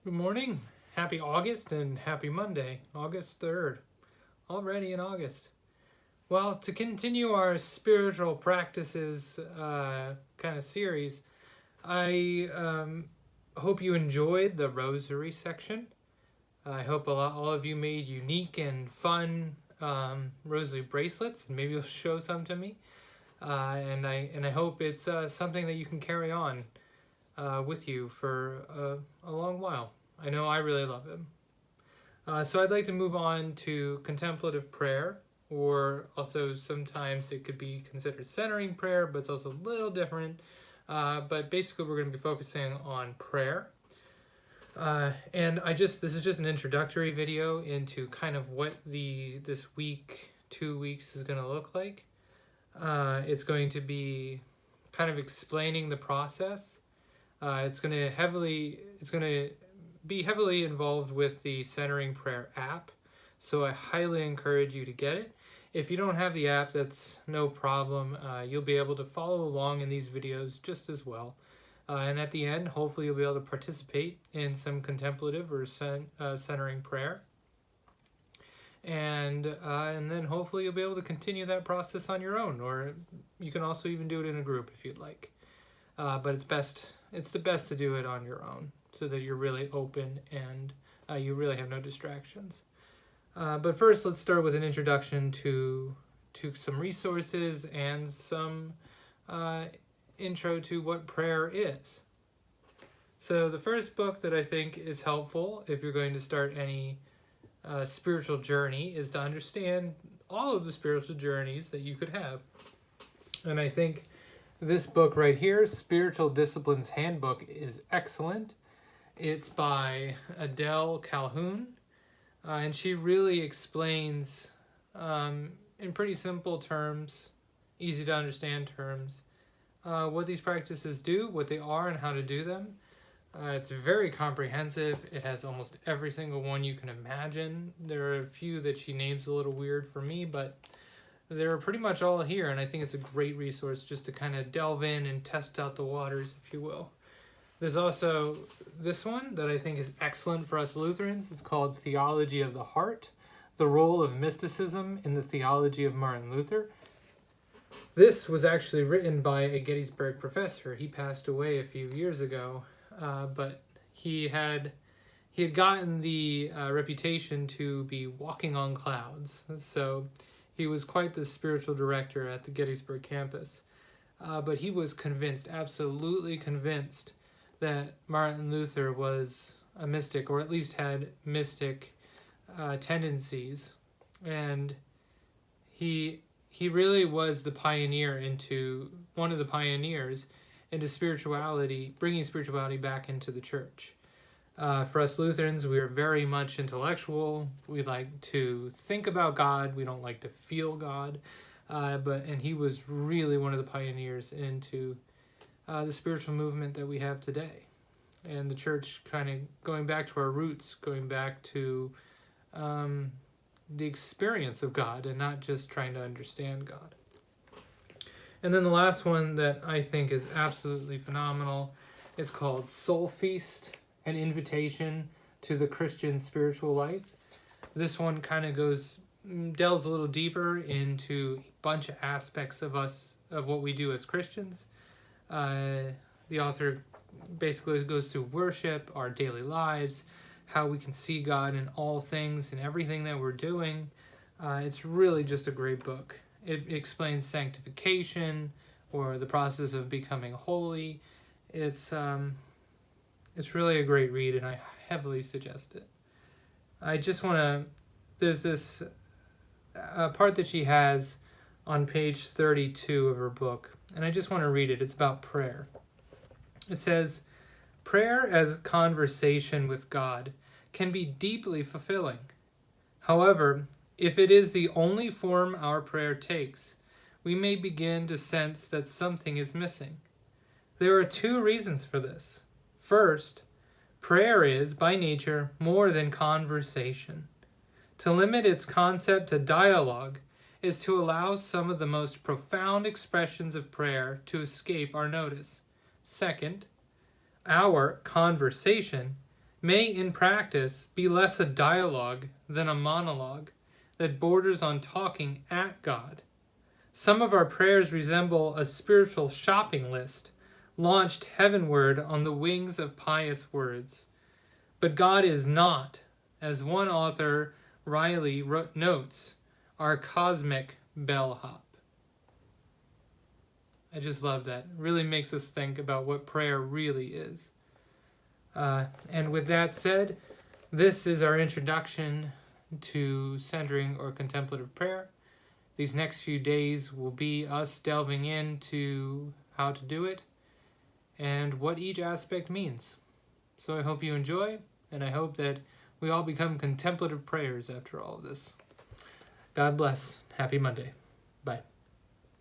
Good morning. Happy August and happy Monday, August 3rd. Already in August. Well, to continue our spiritual practices kind of series, I hope you enjoyed the Rosary section. I hope all of you made unique and fun Rosary bracelets, and maybe you'll show some to me. And I hope it's something that you can carry on with you for a long while. I know I really love it. So I'd like to move on to Contemplative Prayer, or also sometimes it could be considered centering prayer, but it's also a little different. But basically we're going to be focusing on prayer. And this is just an introductory video into kind of what this week, 2 weeks is going to look like. It's going to be kind of explaining the process. It's going to be heavily involved with the Centering Prayer app, so I highly encourage you to get it. If you don't have the app, that's no problem. You'll be able to follow along in these videos just as well. And at the end, hopefully you'll be able to participate in some contemplative or centering prayer. And then hopefully you'll be able to continue that process on your own, or you can also even do it in a group if you'd like. But it's the best to do it on your own, so that you're really open and you really have no distractions. But first, let's start with an introduction to some resources and some intro to what prayer is. So the first book that I think is helpful if you're going to start any spiritual journey is to understand all of the spiritual journeys that you could have. And I think this book right here, Spiritual Disciplines Handbook, is excellent. It's by Adele Calhoun, and she really explains in pretty simple terms, easy to understand terms, what these practices do, what they are, and how to do them. It's very comprehensive. It has almost every single one you can imagine. There are a few that she names a little weird for me, but they're pretty much all here, and I think it's a great resource just to kind of delve in and test out the waters, if you will. There's also this one that I think is excellent for us Lutherans. It's called Theology of the Heart, the Role of Mysticism in the Theology of Martin Luther. This was actually written by a Gettysburg professor. He passed away a few years ago, but he had gotten the reputation to be walking on clouds. So he was quite the spiritual director at the Gettysburg campus. But he was convinced, absolutely convinced, that Martin Luther was a mystic, or at least had mystic tendencies. And he really was one of the pioneers into spirituality, bringing spirituality back into the church. For us Lutherans, we are very much intellectual. We like to think about God. We don't like to feel God. And he was really one of the pioneers into the spiritual movement that we have today. And the church kind of going back to our roots, going back to the experience of God and not just trying to understand God. And then the last one that I think is absolutely phenomenal is called Soul Feast, an Invitation to the Christian Spiritual Life. This one kind of delves a little deeper into a bunch of aspects of what we do as Christians. The author basically goes through worship, our daily lives, how we can see God in all things and everything that we're doing. It's really just a great book. It explains sanctification, or the process of becoming holy. It's really a great read, and I heavily suggest it. There's this part that she has on page 32 of her book, and I just want to read it. It's about prayer. It says, "Prayer as conversation with God can be deeply fulfilling. However, if it is the only form our prayer takes, we may begin to sense that something is missing. There are 2 reasons for this. First, prayer is, by nature, more than conversation. To limit its concept to dialogue is to allow some of the most profound expressions of prayer to escape our notice. Second, our conversation may in practice be less a dialogue than a monologue that borders on talking at God. Some of our prayers resemble a spiritual shopping list launched heavenward on the wings of pious words. But God is not, as one author, Riley, notes, our cosmic bellhop. I just love that. It really makes us think about what prayer really is. And with that said, this is our introduction to centering or contemplative prayer. These next few days will be us delving into how to do it and what each aspect means. So I hope you enjoy, and I hope that we all become contemplative prayers after all of this. God bless. Happy Monday. Bye.